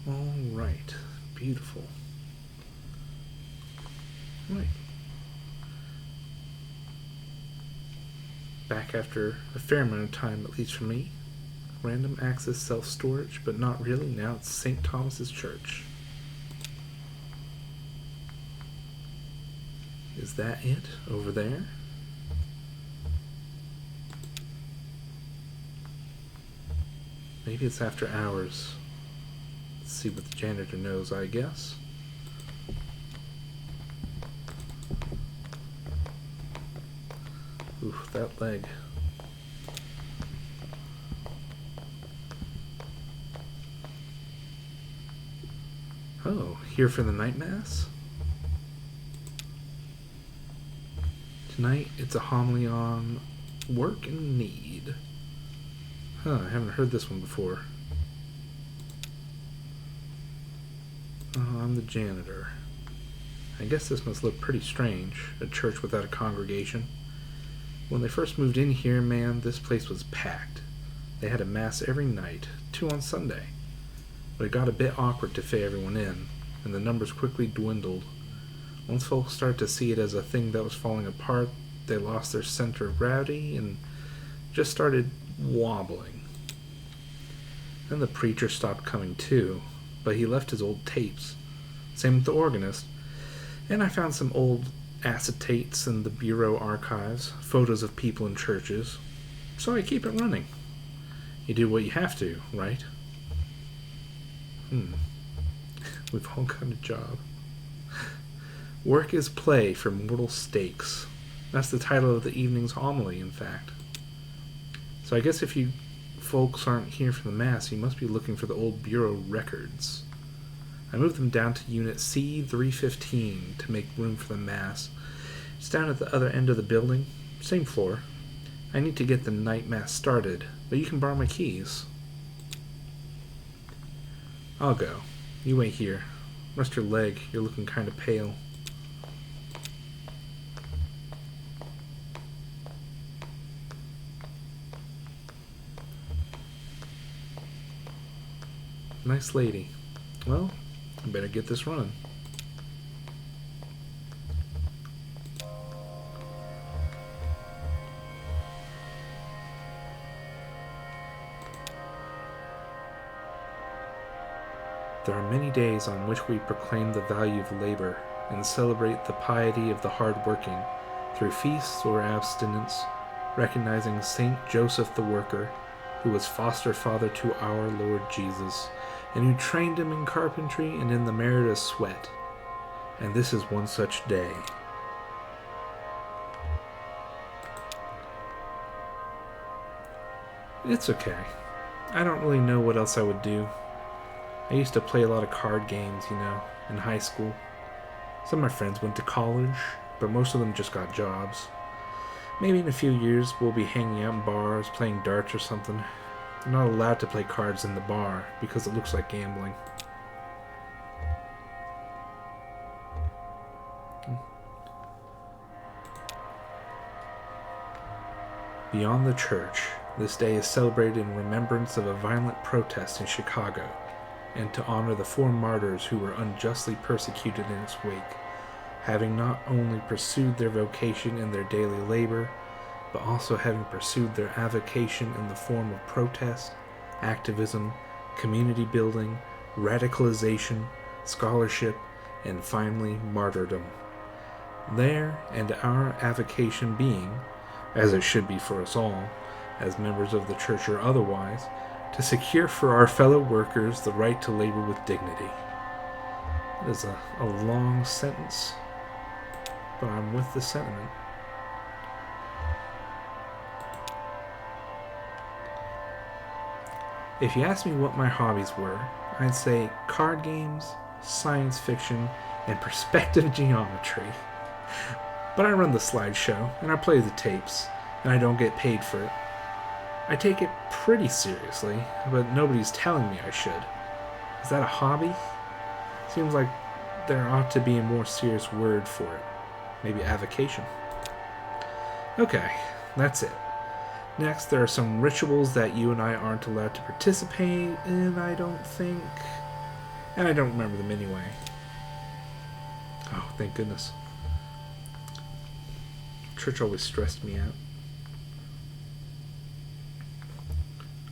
All right. Beautiful. Right. Back after a fair amount of time, at least for me. Random access self-storage, but not really. Now it's St. Thomas's Church. Is that it over there? Maybe it's after hours. Let's see what the janitor knows, I guess. Oof, that leg. Oh, here for the night mass? Tonight it's a homily on work and need. Huh, I haven't heard this one before. Oh, I'm the janitor. I guess this must look pretty strange, a church without a congregation. When they first moved in here, man, this place was packed. They had a mass every night, 2 on Sunday. But it got a bit awkward to fit everyone in, and the numbers quickly dwindled. Once folks started to see it as a thing that was falling apart, they lost their center of gravity and just started wobbling. Then the preacher stopped coming too, but he left his old tapes. Same with the organist. And I found some old acetates in the bureau archives, photos of people in churches. So I keep it running. You do what you have to, right? We've all got a job. Work is play for mortal stakes. That's the title of the evening's homily, in fact. So I guess if you folks aren't here for the mass, you must be looking for the old bureau records. I moved them down to unit C315 to make room for the mass. It's down at the other end of the building, same floor. I need to get the night mass started, but you can borrow my keys. I'll go. You wait here. Rest your leg. You're looking kind of pale. Nice lady. Well, I better get this running. There are many days on which we proclaim the value of labor and celebrate the piety of the hard-working through feasts or abstinence, recognizing Saint Joseph the Worker, who was foster father to our Lord Jesus, and who trained him in carpentry and in the merit of sweat. And this is one such day. It's okay. I don't really know what else I would do. I used to play a lot of card games, in high school. Some of my friends went to college, but most of them just got jobs. Maybe in a few years we'll be hanging out in bars, playing darts or something. I'm not allowed to play cards in the bar because it looks like gambling. Beyond the church, this day is celebrated in remembrance of a violent protest in Chicago, and to honor the 4 martyrs who were unjustly persecuted in its wake, having not only pursued their vocation in their daily labor, but also having pursued their avocation in the form of protest, activism, community building, radicalization, scholarship, and finally martyrdom. Their and our avocation being, as it should be for us all, as members of the church or otherwise, to secure for our fellow workers the right to labor with dignity. It is a long sentence, but I'm with the sentiment. If you asked me what my hobbies were, I'd say card games, science fiction, and perspective geometry. But I run the slideshow, and I play the tapes, and I don't get paid for it. I take it pretty seriously, but nobody's telling me I should. Is that a hobby? Seems like there ought to be a more serious word for it. Maybe avocation. Okay, that's it. Next, there are some rituals that you and I aren't allowed to participate in, I don't think. And I don't remember them anyway. Oh, thank goodness. Church always stressed me out.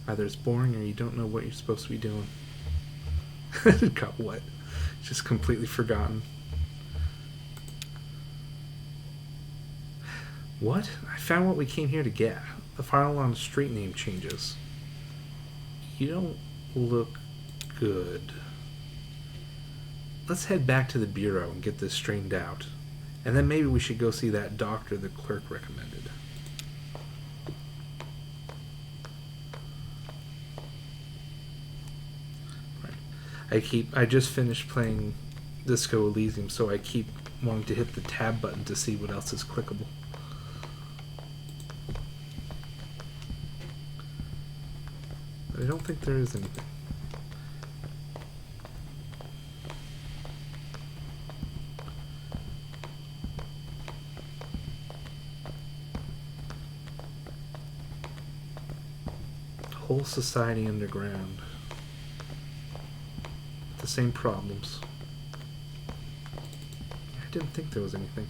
Either it's boring or you don't know what you're supposed to be doing. Got what? Just completely forgotten. What? I found what we came here to get. The file on the street name changes. You don't look good. Let's head back to the bureau and get this straightened out. And then maybe we should go see that doctor the clerk recommended. Right. I just finished playing Disco Elysium, so I keep wanting to hit the tab button to see what else is clickable. But I don't think there is anything. Whole society underground. The same problems. I didn't think there was anything.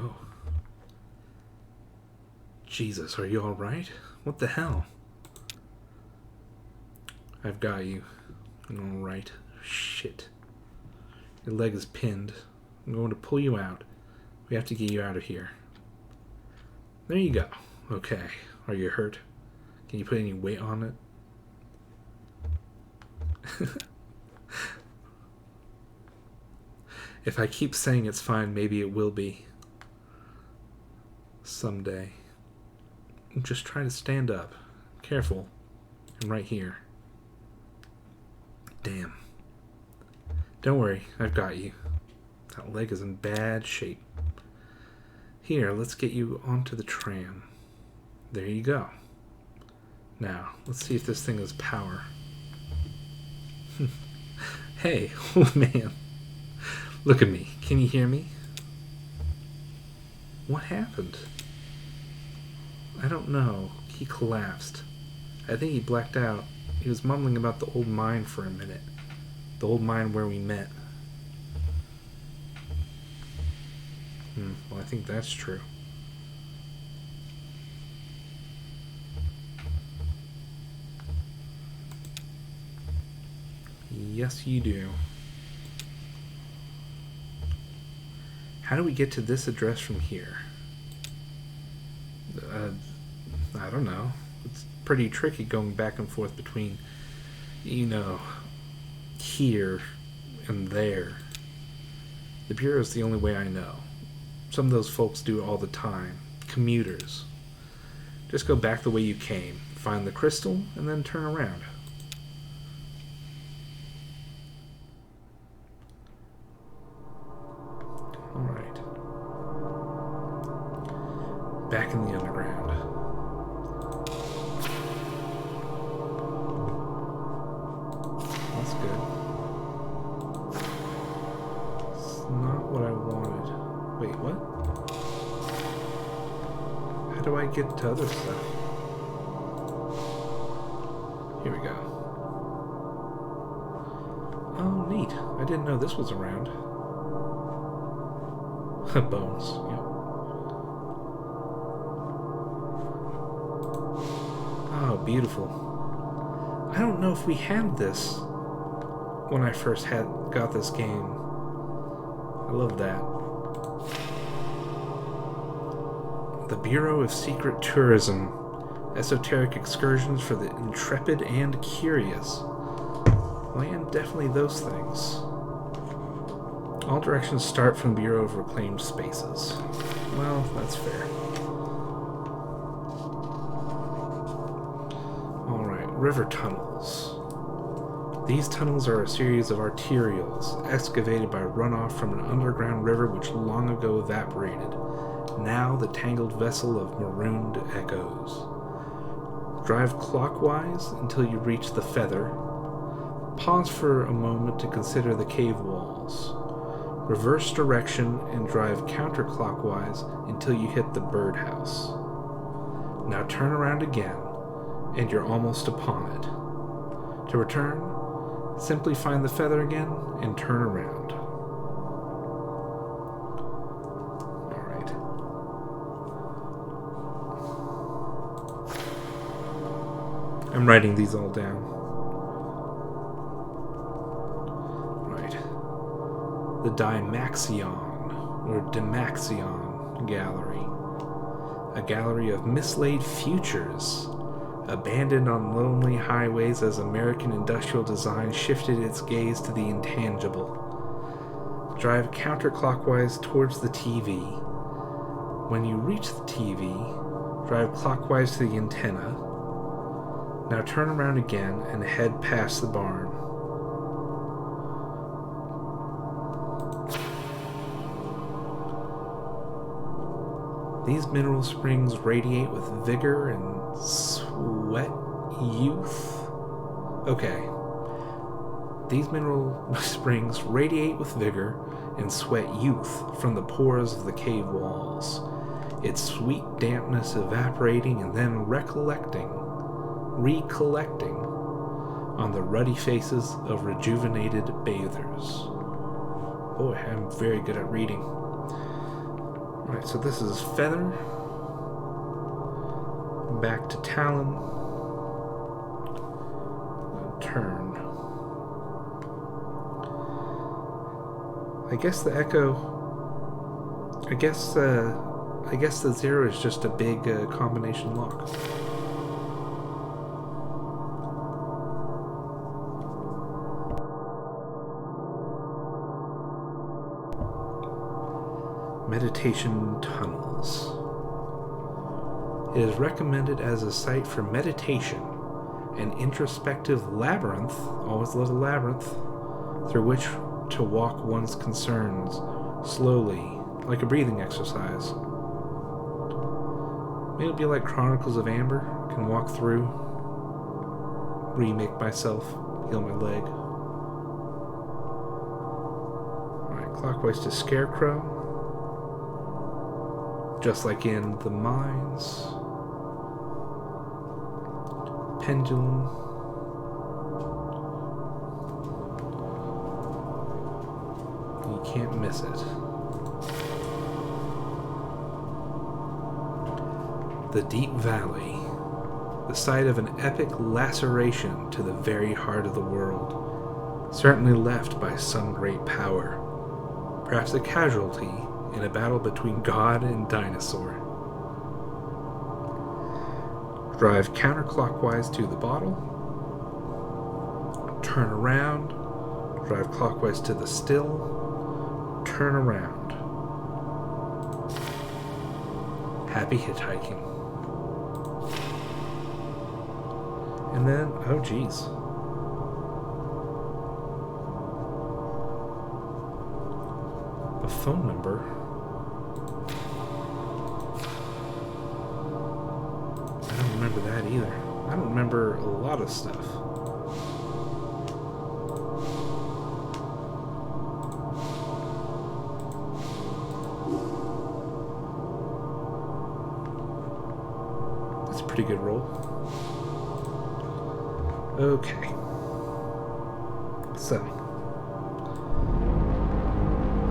Oh. Jesus, are you alright? What the hell? I've got you. Alright. Shit. Your leg is pinned. I'm going to pull you out. We have to get you out of here. There you go. Okay. Are you hurt? Can you put any weight on it? If I keep saying it's fine, maybe it will be. Someday. Just try to stand up. Careful. I'm right here. Damn. Don't worry, I've got you. That leg is in bad shape. Here, let's get you onto the tram. There you go. Now, let's see if this thing has power. Hey, oh man. Look at me. Can you hear me? What happened? I don't know. He collapsed. I think he blacked out. He was mumbling about the old mine for a minute. The old mine where we met. Well, I think that's true. Yes, you do. How do we get to this address from here? I don't know. It's pretty tricky going back and forth between, you know, here and there. The Bureau is the only way I know. Some of those folks do it all the time. Commuters. Just go back the way you came. Find the crystal, and then turn around. Alright. Back in the underground. That's good. It's not what I wanted. Wait, what? How do I get to other stuff? Here we go. Oh, neat. I didn't know this was around. Bones, yep. Oh, beautiful. I don't know if we had this when I first got this game. I love that. The Bureau of Secret Tourism. Esoteric excursions for the intrepid and curious. Well, and definitely those things. All directions start from Bureau of Reclaimed Spaces. Well, that's fair. Alright, river tunnels. These tunnels are a series of arterials excavated by runoff from an underground river which long ago evaporated, now the tangled vessel of marooned echoes. Drive clockwise until you reach the feather. Pause for a moment to consider the cave walls. Reverse direction and drive counterclockwise until you hit the birdhouse. Now turn around again, and you're almost upon it. To return, simply find the feather again and turn around. Alright. I'm writing these all down. Right. The Dymaxion, or Dymaxion Gallery. A gallery of mislaid futures, abandoned on lonely highways as American industrial design shifted its gaze to the intangible. Drive counterclockwise towards the TV. When you reach the TV, drive clockwise to the antenna. Now turn around again and head past the barn. These mineral springs radiate with vigor and sweat youth. Okay. These mineral springs radiate with vigor and sweat youth from the pores of the cave walls, its sweet dampness evaporating and then recollecting on the ruddy faces of rejuvenated bathers. Boy, I'm very good at reading. Alright, so this is feather. Back to talon. Turn. I guess the echo. I guess the 0 is just a big combination lock. Meditation tunnels. It is recommended as a site for meditation, an introspective labyrinth, always love a labyrinth, through which to walk one's concerns slowly, like a breathing exercise. Maybe it'll be like Chronicles of Amber. I can walk through, remake myself, heal my leg. Alright, clockwise to Scarecrow. Just like in the mines. Pendulum. You can't miss it. The Deep Valley. The site of an epic laceration to the very heart of the world. Certainly left by some great power. Perhaps a casualty in a battle between God and dinosaur. Drive counterclockwise to the bottle. Turn around. Drive clockwise to the still. Turn around. Happy hitchhiking. And then, oh geez. A phone number. I don't remember that either. I don't remember a lot of stuff. That's a pretty good roll. Okay. So,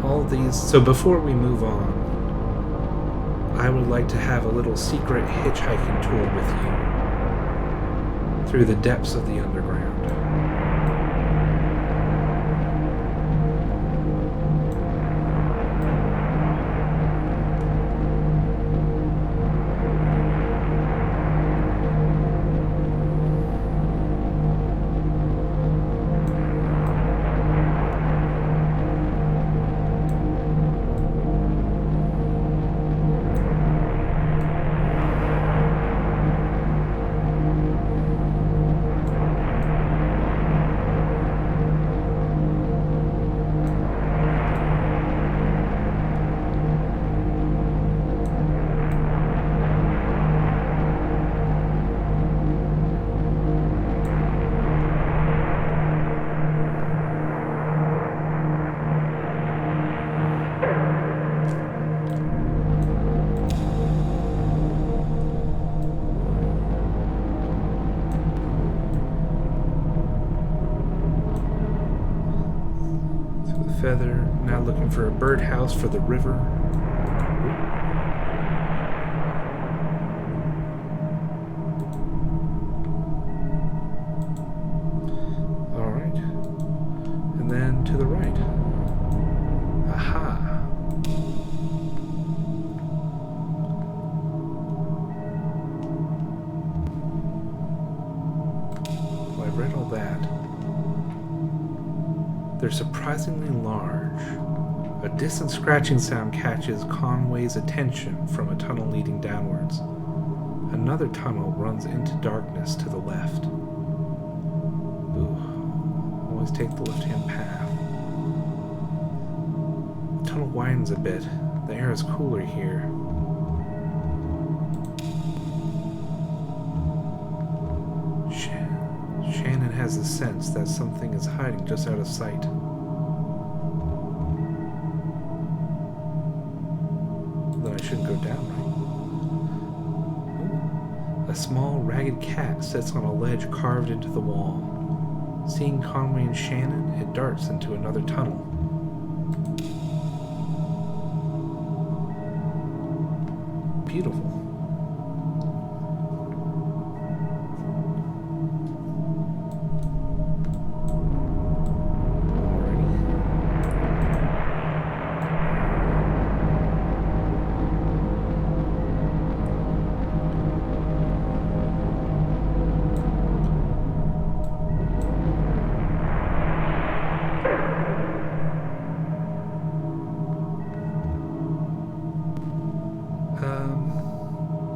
all these. So before we move on, I would like to have a little secret hitchhiking tour with you through the depths of the underground. The feather. Now looking for a birdhouse for the river. Alright. And then to the right. Aha. Well, I read all that. They're surprisingly large. A distant scratching sound catches Conway's attention from a tunnel leading downwards. Another tunnel runs into darkness to the left. Ooh. Always take the left-hand path. The tunnel widens a bit. The air is cooler here. Shannon has the sense that something is hiding just out of sight. Then I shouldn't go down, right? Ooh. A small, ragged cat sits on a ledge carved into the wall. Seeing Conway and Shannon, it darts into another tunnel. Beautiful.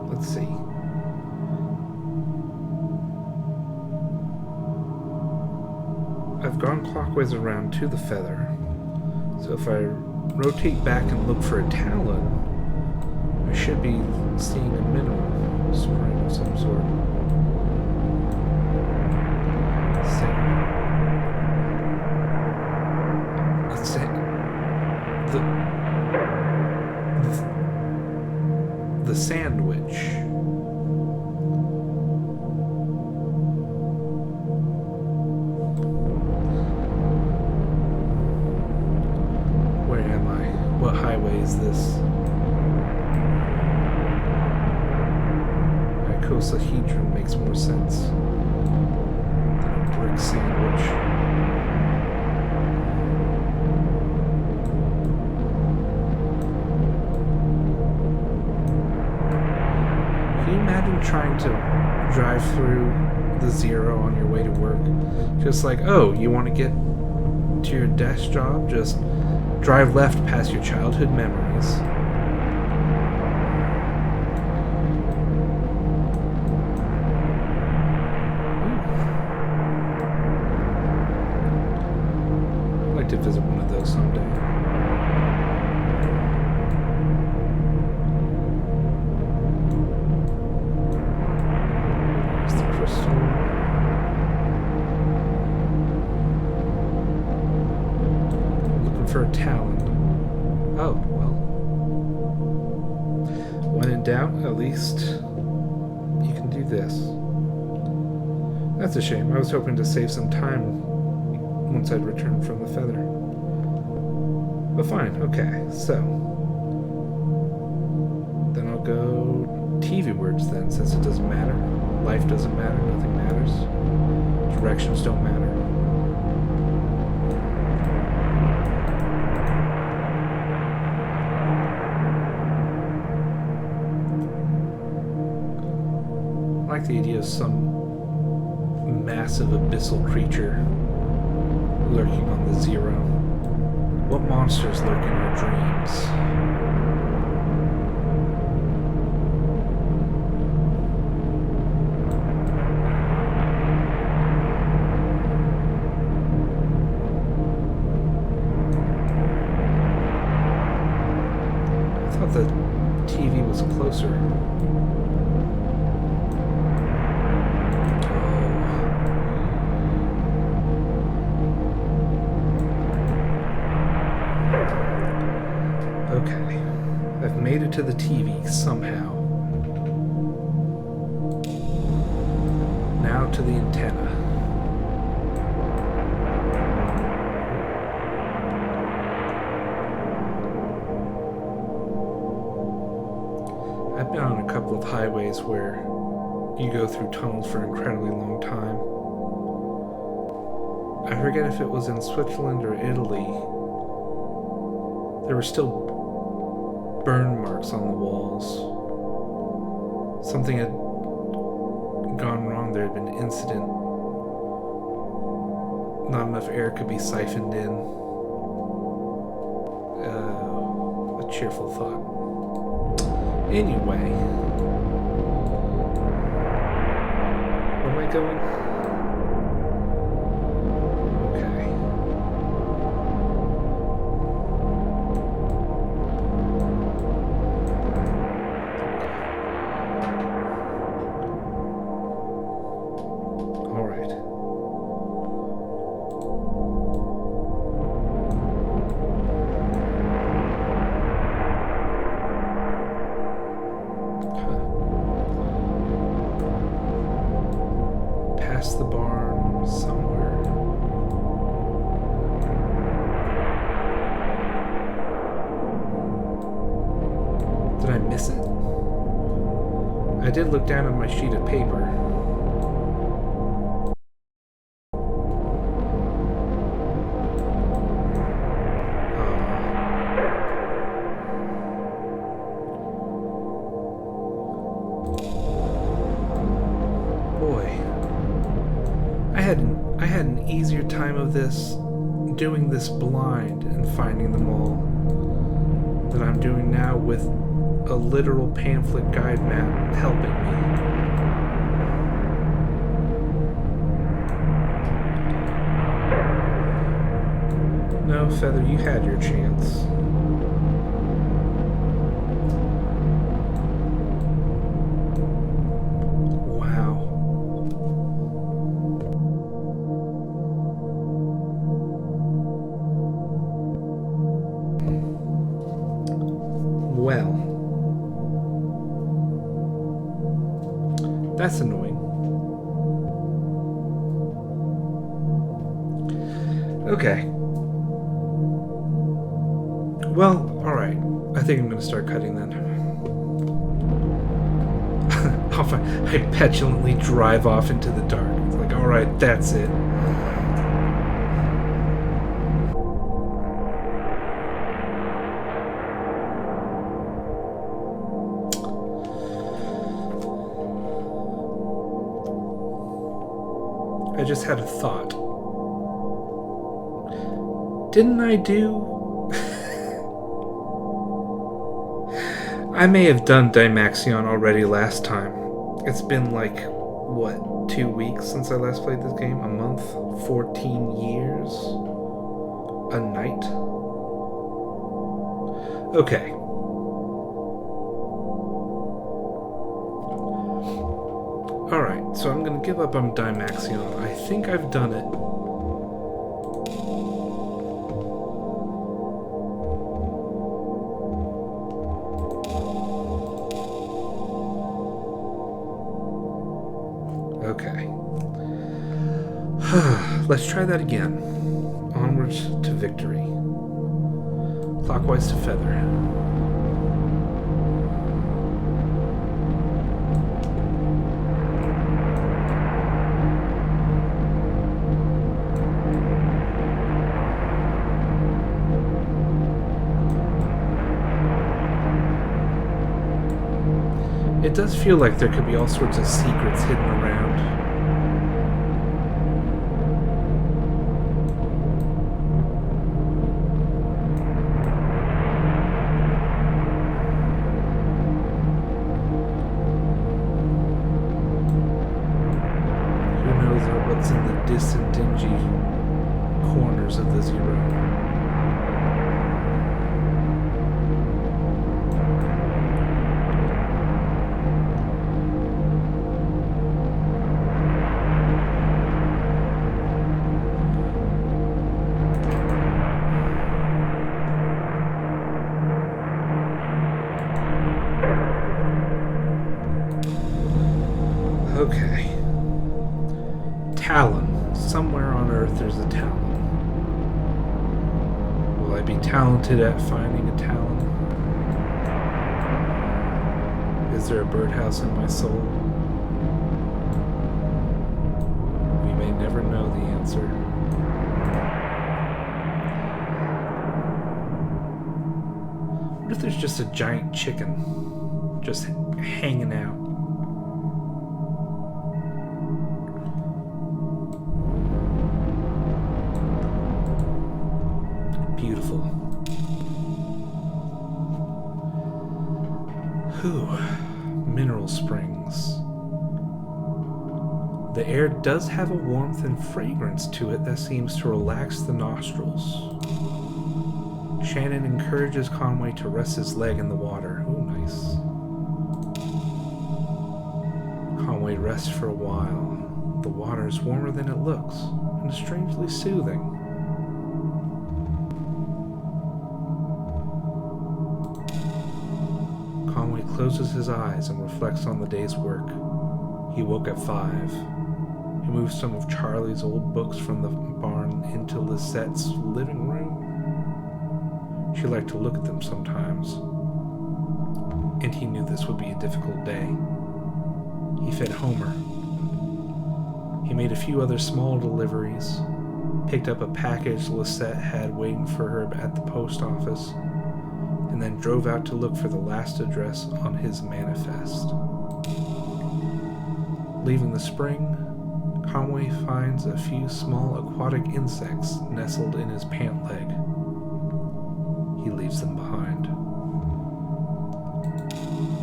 Let's see. I've gone clockwise around to the feather, so if I rotate back and look for a talon, I should be seeing a mineral spring of some sort. The sandwich. Where am I? What highway is this? Icosahedron makes more sense than a brick sandwich. Imagine trying to drive through the zero on your way to work. Just like, oh, you want to get to your desk job? Just drive left past your childhood memories. I'd like to visit one of those someday. For a talon. Oh, well. When in doubt, at least you can do this. That's a shame. I was hoping to save some time once I'd returned from the feather. But fine, okay. So, then I'll go TV words then, since it doesn't matter. Life doesn't matter, nothing matters. Directions don't matter. I like the idea of some massive abyssal creature lurking on the zero. What monsters lurk in our dreams? I thought the TV was closer. Okay, I've made it to the TV somehow. Now to the antenna. days where you go through tunnels for an incredibly long time. I forget if it was in Switzerland or Italy. There were still burn marks on the walls. Something had gone wrong. There had been an incident. Not enough air could be siphoned in. A cheerful thought. Anyway, where am I going? Okay. All right. Past the barn somewhere. Did I miss it? I did look down at my sheet of paper. I had an easier time of this doing this blind and finding them all than I'm doing now with a literal pamphlet guide map helping me. No, Feather, you had your chance. Well, that's annoying. Okay. Well, alright. I think I'm going to start cutting then. I petulantly drive off into the dark. It's like, alright, that's it. I just had a thought. Didn't I do... I may have done Dymaxion already last time. It's been like, what, 2 weeks since I last played this game? A month? 14 years? A night? Okay. Alright, so I'm going to give up on Dymaxion. I think I've done it. Okay. Let's try that again. Onwards to victory. Clockwise to Feather. It does feel like there could be all sorts of secrets hidden around. Who knows what's in the distant, dingy corners of the Zero. Okay. Talon. Somewhere on Earth there's a Talon. Will I be talented at finding a Talon? Is there a birdhouse in my soul? We may never know the answer. What if there's just a giant chicken just hanging out? Beautiful. Whew. Mineral springs. The air does have a warmth and fragrance to it that seems to relax the nostrils. Shannon encourages Conway to rest his leg in the water. Ooh, nice. Conway rests for a while. The water is warmer than it looks, and strangely soothing. Conway closes his eyes and reflects on the day's work. He woke at 5. He moved some of Charlie's old books from the barn into Lisette's living room. She liked to look at them sometimes, and he knew this would be a difficult day. He fed Homer. He made a few other small deliveries, picked up a package Lisette had waiting for her at the post office, and then drove out to look for the last address on his manifest. Leaving the spring, Conway finds a few small aquatic insects nestled in his pant leg. He leaves them behind.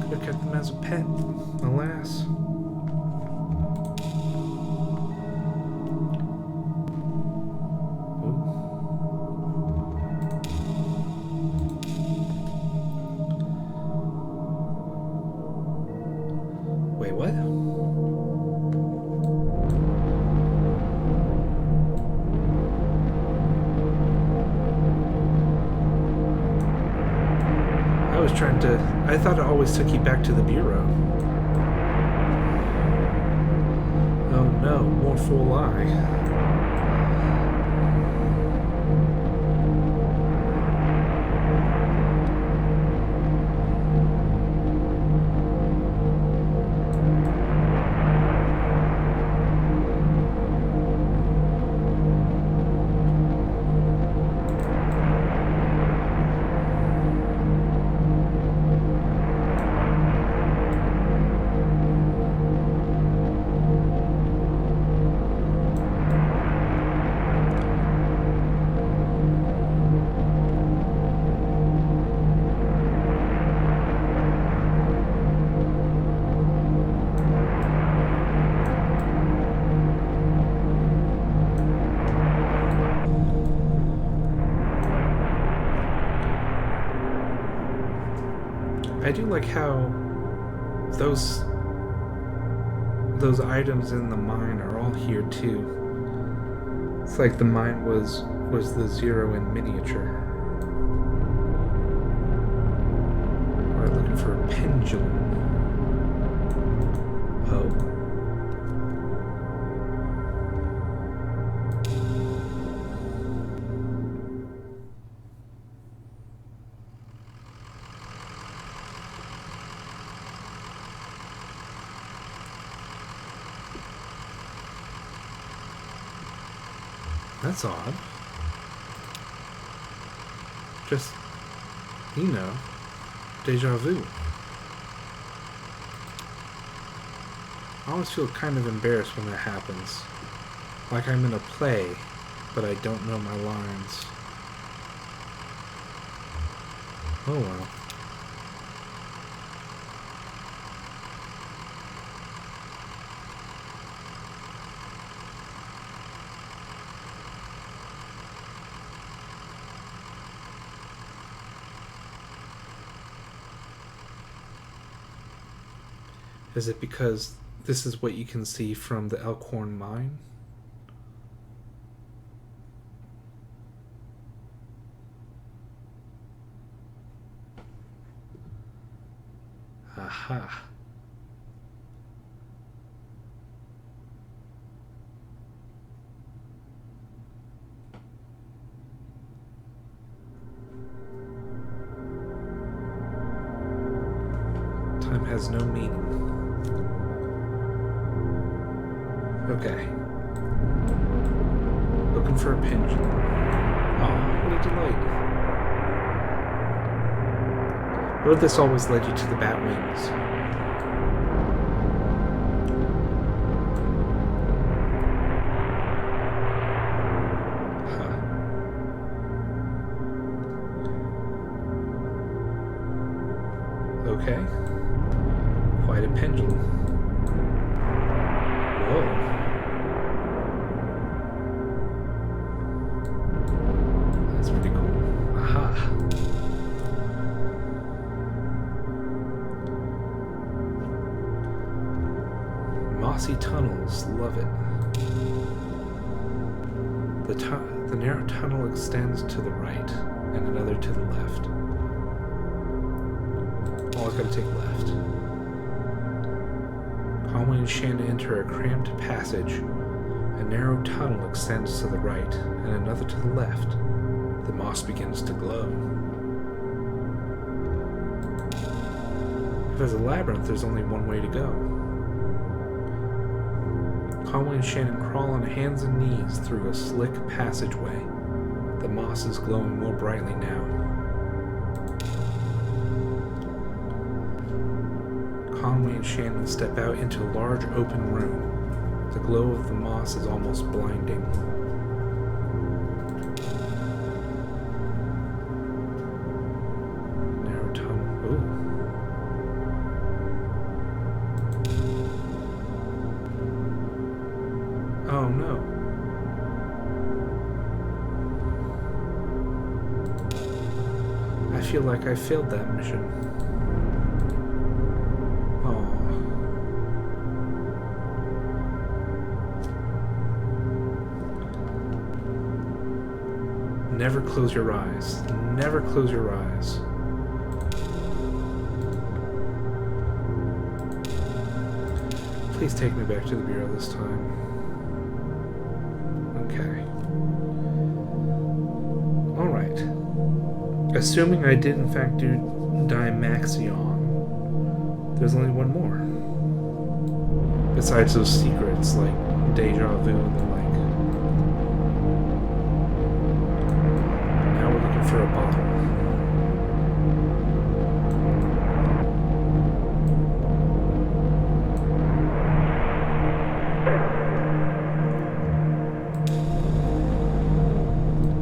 Could have kept them as a pet, alas. Wait, what? I thought it always took you back to the bureau. Oh no, more fool I. I do like how those items in the mine are all here too. It's like the mine was the Zero in miniature. Alright, looking for a pendulum. Oh. That's odd. Just, deja vu. I always feel kind of embarrassed when that happens. Like I'm in a play, but I don't know my lines. Oh well. Is it because this is what you can see from the Elkhorn mine? Aha. time has no meaning. Okay. Looking for a pendulum. Oh, what a delight. What if this always led you to the bat wings? Okay. Quite a pendulum. Whoa. That's pretty cool. Aha. Mossy tunnels. Love it. The narrow tunnel extends to the right and another to the left. Always gotta take left. Conway and Shannon enter a cramped passage. A narrow tunnel extends to the right and another to the left. The moss begins to glow. If there's a labyrinth, there's only one way to go. Conway and Shannon crawl on hands and knees through a slick passageway. The moss is glowing more brightly now. Conway and Shannon step out into a large open room. The glow of the moss is almost blinding. Narrow tunnel. Ooh. Oh no. I feel like I failed that mission. Never close your eyes. Never close your eyes. Please take me back to the bureau this time. Okay. Alright. Assuming I did in fact do Dimaxion, there's only one more. Besides those secrets like Deja Vu and the like. For a bottle.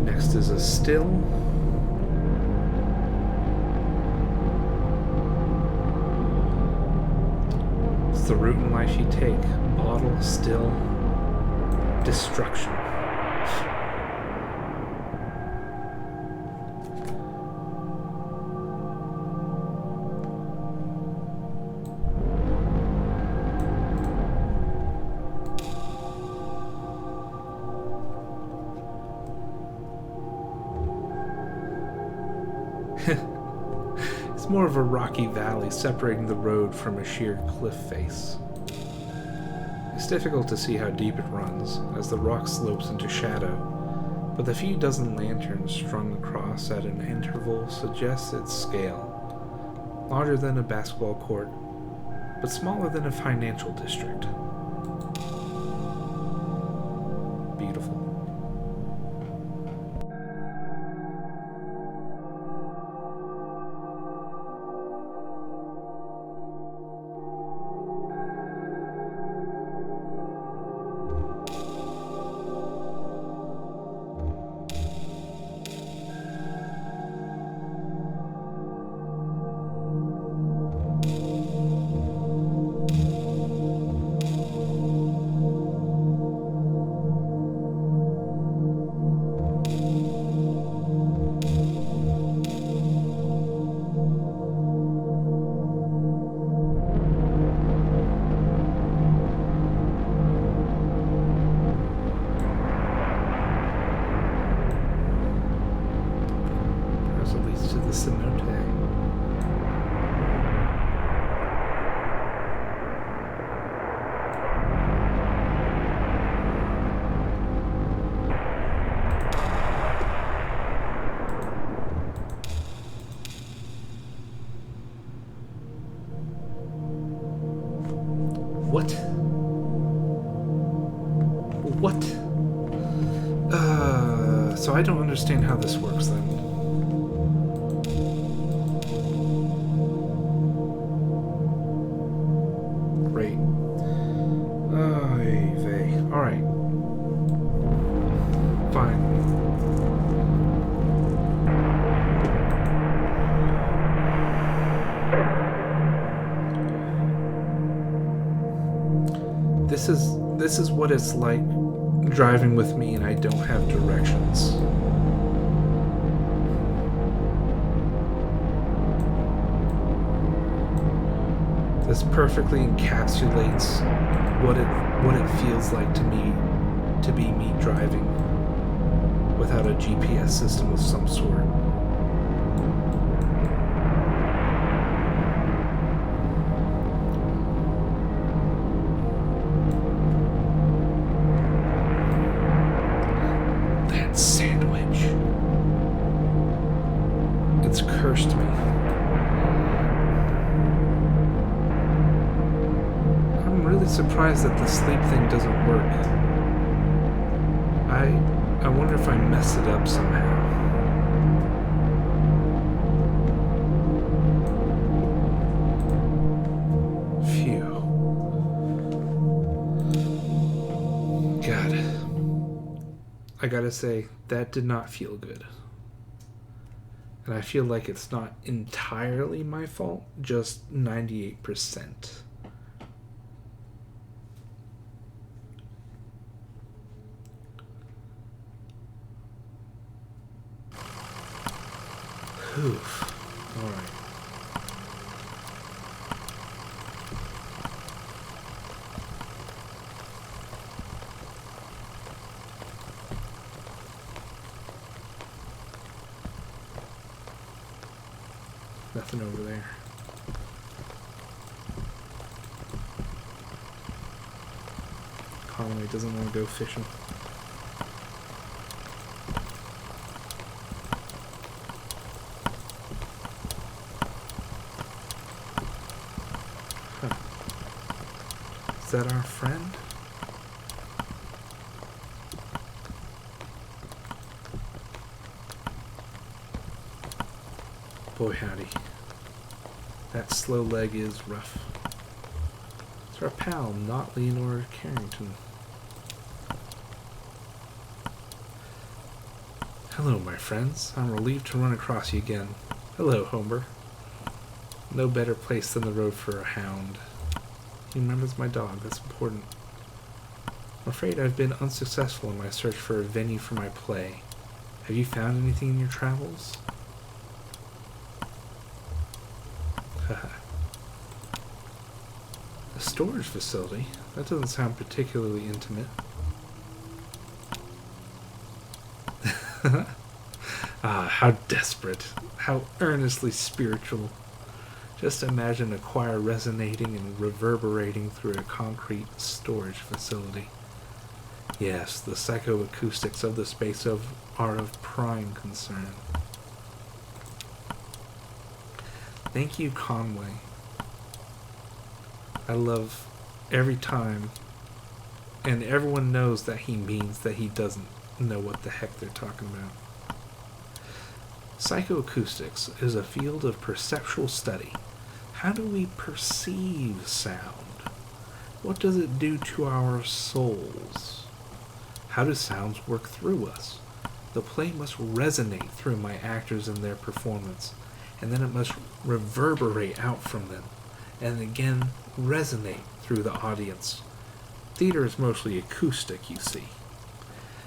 Next is a still. It's the route in life you take. Bottle, still, destruction. It's more of a rocky valley separating the road from a sheer cliff face. It's difficult to see how deep it runs, as the rock slopes into shadow, but the few dozen lanterns strung across at an interval suggests its scale. Larger than a basketball court, but smaller than a financial district. Beautiful. What? What? So I don't understand how this works then. Great. Oy vey. Alright. Fine. This is what it's like driving with me and I don't have directions. This perfectly encapsulates what it feels like to me to be me driving without a GPS system of some sort. That sandwich. It's cursed me. I'm really surprised that the sleep thing doesn't work. I wonder if I messed it up somehow. Phew. God. I gotta say, that did not feel good. And I feel like it's not entirely my fault, just 98%. Oof. Alright. Nothing over there. Conway doesn't want to go fishing. Is that our friend? Boy howdy. That slow leg is rough. It's our pal, not Leonora Carrington. Hello, my friends. I'm relieved to run across you again. Hello, Homer. No better place than the road for a hound. He remembers my dog, that's important. I'm afraid I've been unsuccessful in my search for a venue for my play. Have you found anything in your travels? Haha. A storage facility? That doesn't sound particularly intimate. Ah, how desperate. How earnestly spiritual. Just imagine a choir resonating and reverberating through a concrete storage facility. Yes, the psychoacoustics of the space are of prime concern. Thank you, Conway. I love every time, and everyone knows that he means that he doesn't know what the heck they're talking about. Psychoacoustics is a field of perceptual study. How do we perceive sound? What does it do to our souls? How do sounds work through us? The play must resonate through my actors and their performance, and then it must reverberate out from them, and again resonate through the audience. Theater is mostly acoustic, you see.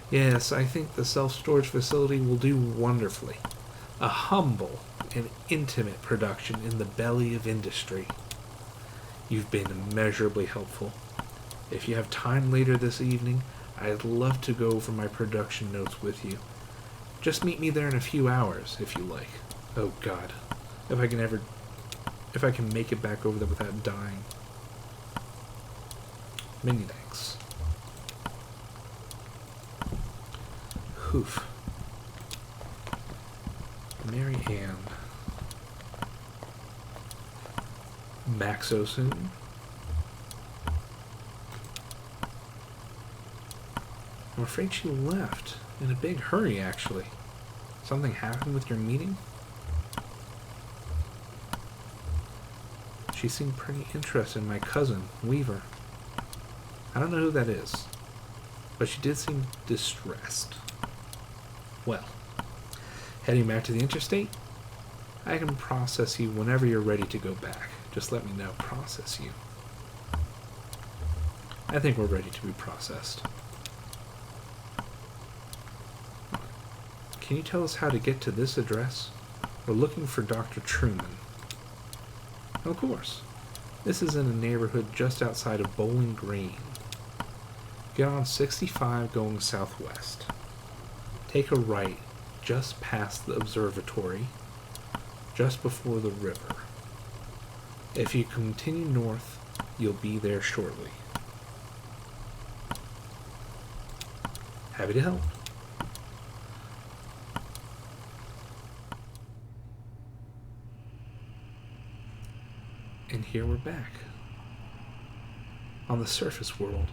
Yes, I think the self-storage facility will do wonderfully. A humble and intimate production in the belly of industry. You've been immeasurably helpful. If you have time later this evening, I'd love to go over my production notes with you. Just meet me there in a few hours, if you like. Oh God, if I can make it back over there without dying. Many thanks. Oof. Mary Ann. Back so soon? I'm afraid she left. In a big hurry, actually. Something happened with your meeting? She seemed pretty interested in my cousin, Weaver. I don't know who that is, but she did seem distressed. Well, heading back to the interstate? I can process you whenever you're ready to go back. Just let me know. Process you. I think we're ready to be processed. Can you tell us how to get to this address? We're looking for Dr. Truman. Of course. This is in a neighborhood just outside of Bowling Green. Get on 65 going southwest. Take a right just past the observatory, just before the river. If you continue north, you'll be there shortly. Happy to help. And here we're back. On the surface world.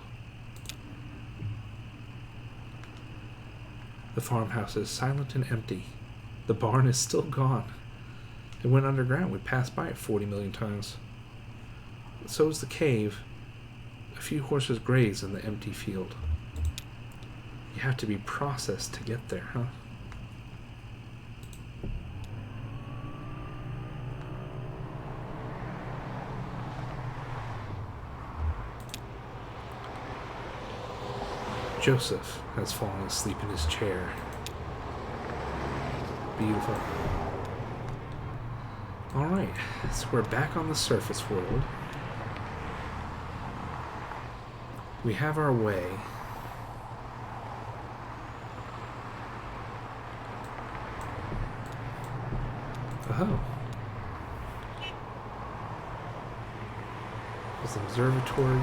The farmhouse is silent and empty. The barn is still gone. It went underground. We passed by it 40 million times. So is the cave. A few horses graze in the empty field. You have to be processed to get there, huh? Joseph has fallen asleep in his chair. Beautiful. Alright, so we're back on the surface world. We have our way. Oh. There's an observatory.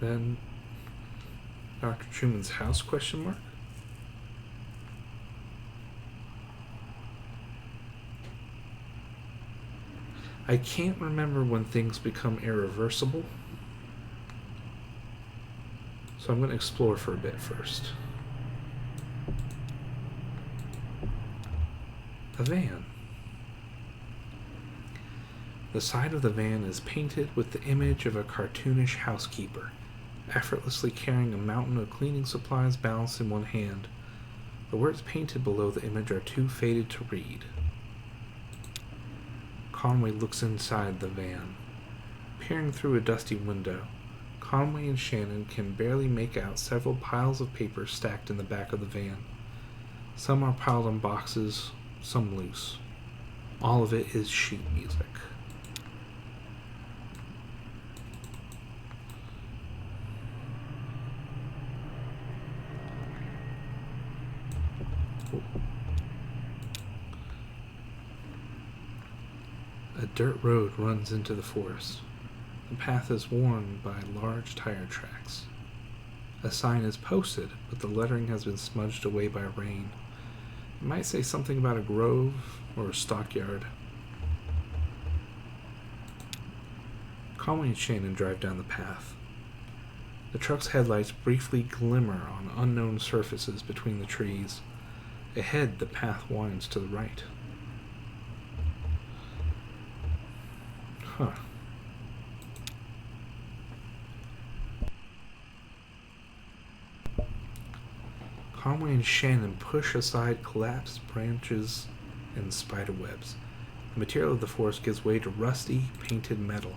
Then Dr. Truman's house, question mark? I can't remember when things become irreversible. So I'm going to explore for a bit first. A van. The side of the van is painted with the image of a cartoonish housekeeper, effortlessly carrying a mountain of cleaning supplies balanced in one hand. The words painted below the image are too faded to read. Conway looks inside the van. Peering through a dusty window, Conway and Shannon can barely make out several piles of paper stacked in the back of the van. Some are piled on boxes, some loose. All of it is sheet music. A dirt road runs into the forest. The path is worn by large tire tracks. A sign is posted, but the lettering has been smudged away by rain. It might say something about a grove or a stockyard. Conway and Shannon drive down the path. The truck's headlights briefly glimmer on unknown surfaces between the trees. Ahead, the path winds to the right. Huh. Conway and Shannon push aside collapsed branches and spider webs. The material of the forest gives way to rusty, painted metal.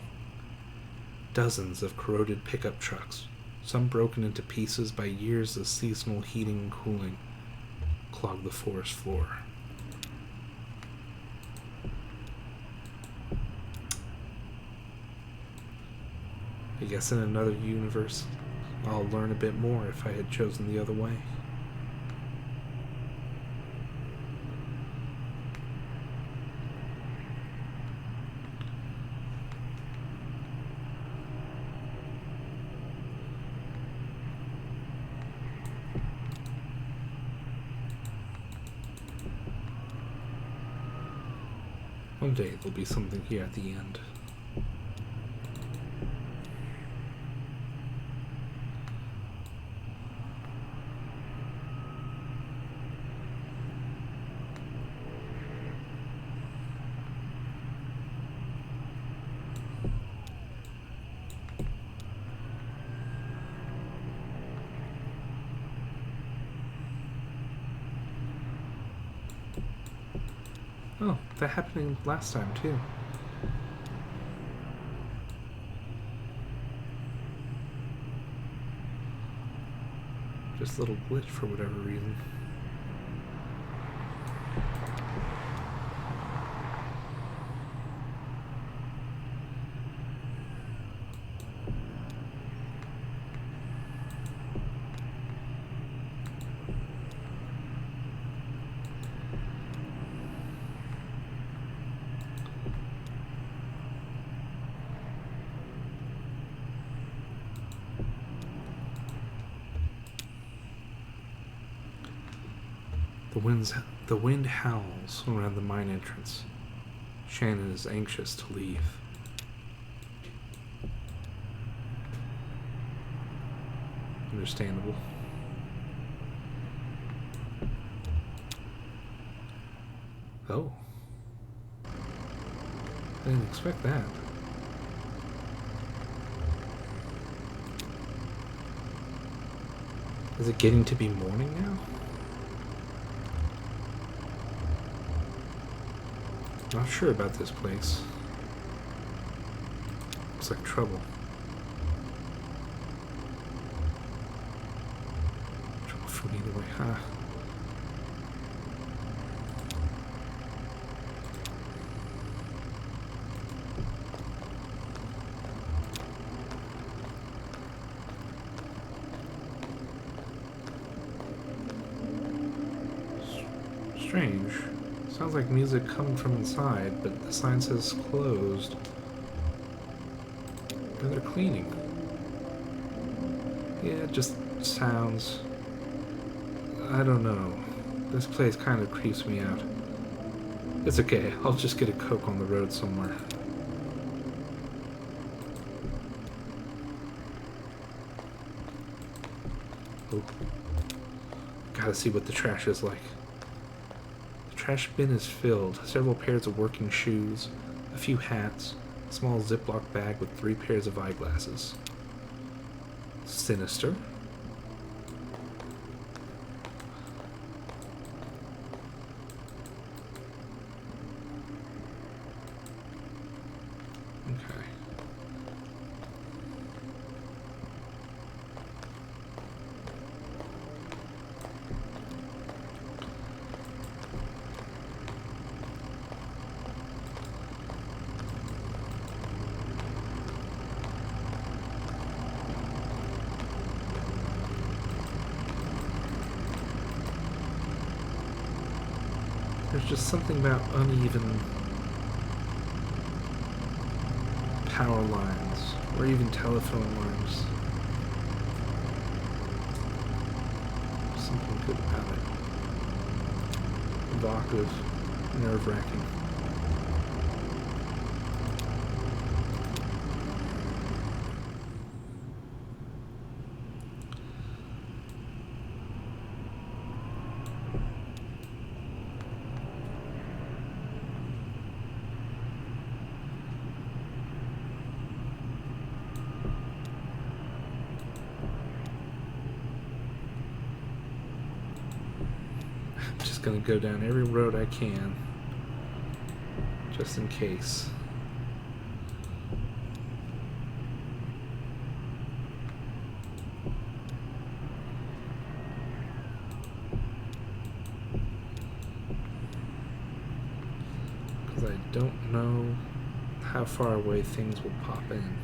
Dozens of corroded pickup trucks, some broken into pieces by years of seasonal heating and cooling, clog the forest floor. I guess in another universe, I'll learn a bit more if I had chosen the other way. One day there'll be something here at the end. Oh, that happened last time too. Just a little glitch for whatever reason. The wind howls around the mine entrance. Shannon is anxious to leave. Understandable. Oh. I didn't expect that. Is it getting to be morning now? Not sure about this place. Looks like trouble. Trouble from either way, huh? Strange. Sounds like music coming from inside, but the sign says closed. Or they're cleaning. Yeah, it just sounds... I don't know. This place kind of creeps me out. It's okay, I'll just get a Coke on the road somewhere. Oh. Gotta see what the trash is like. Trash bin is filled. Several pairs of working shoes, a few hats, a small Ziploc bag with 3 pairs of eyeglasses. Sinister. Okay. There's just something about uneven power lines, or even telephone lines. Something good about it. Evocative, nerve-wracking. Gonna go down every road I can, just in case. Because I don't know how far away things will pop in.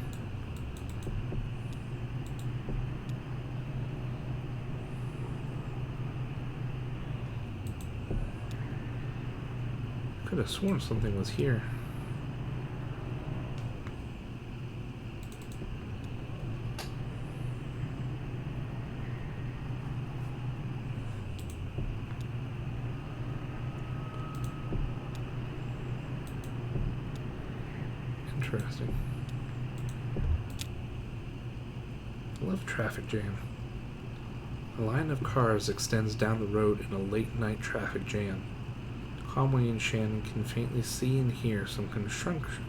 Could have sworn something was here. Interesting. I love traffic jam. A line of cars extends down the road in a late-night traffic jam. Conway and Shannon can faintly see and hear some construction.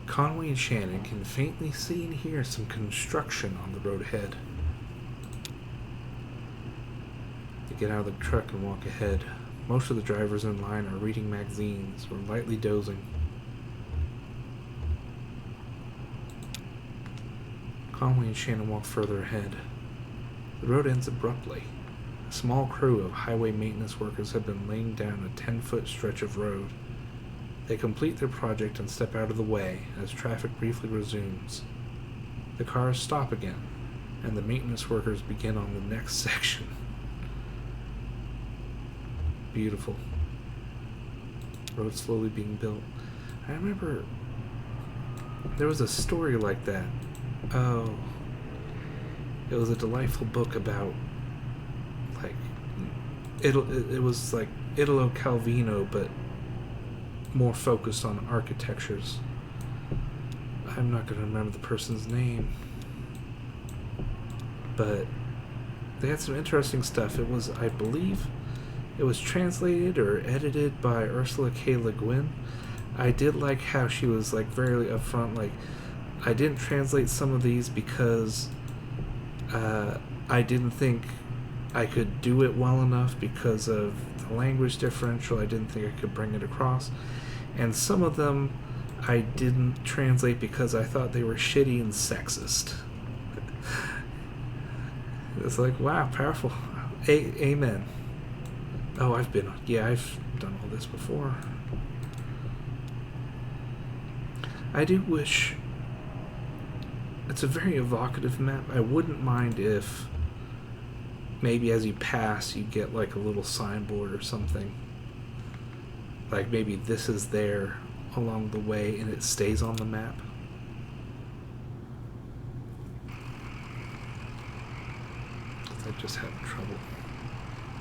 Conway and Shannon can faintly see and hear some construction on the road ahead. get out of the truck and walk ahead. Most of the drivers in line are reading magazines or lightly dozing. Conway and Shannon walk further ahead. The road ends abruptly. A small crew of highway maintenance workers have been laying down a 10-foot stretch of road. They complete their project and step out of the way as traffic briefly resumes. The cars stop again, and the maintenance workers begin on the next section. Beautiful. Road slowly being built. I remember there was a story like that. Oh, it was a delightful book about, like, it was like Italo Calvino, but more focused on architectures. I'm not going to remember the person's name, but they had some interesting stuff. It was, I believe, it was translated or edited by Ursula K. Le Guin. I did like how she was, like, very upfront, like, I didn't translate some of these because I didn't think I could do it well enough because of the language differential. I didn't think I could bring it across. And some of them I didn't translate because I thought they were shitty and sexist. It's like, wow, powerful. Amen. Oh, I've done all this before. I do wish... It's a very evocative map. I wouldn't mind if maybe as you pass you get like a little signboard or something. Like maybe this is there along the way and it stays on the map. I just had trouble.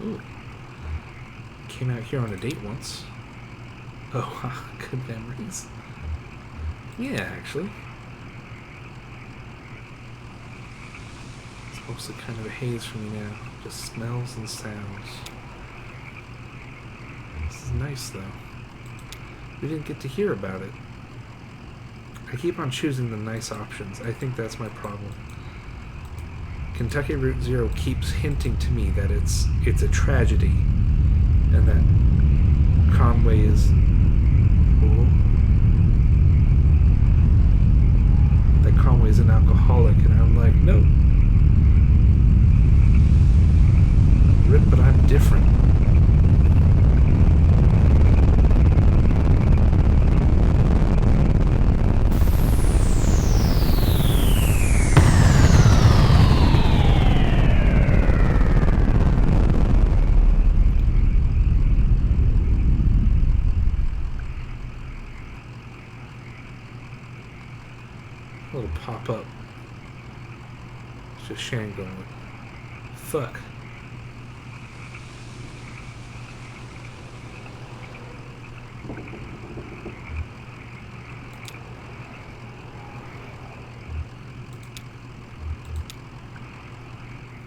Ooh. Came out here on a date once. Oh, good memories. Yeah, actually. It's mostly kind of a haze for me now. Just smells and sounds. This is nice, though. We didn't get to hear about it. I keep on choosing the nice options. I think that's my problem. Kentucky Route Zero keeps hinting to me that it's a tragedy, and that Conway is... that Conway's an alcoholic, and I'm like, no. Rip, but I'm different. A little pop-up. It's just Shannon going like, fuck.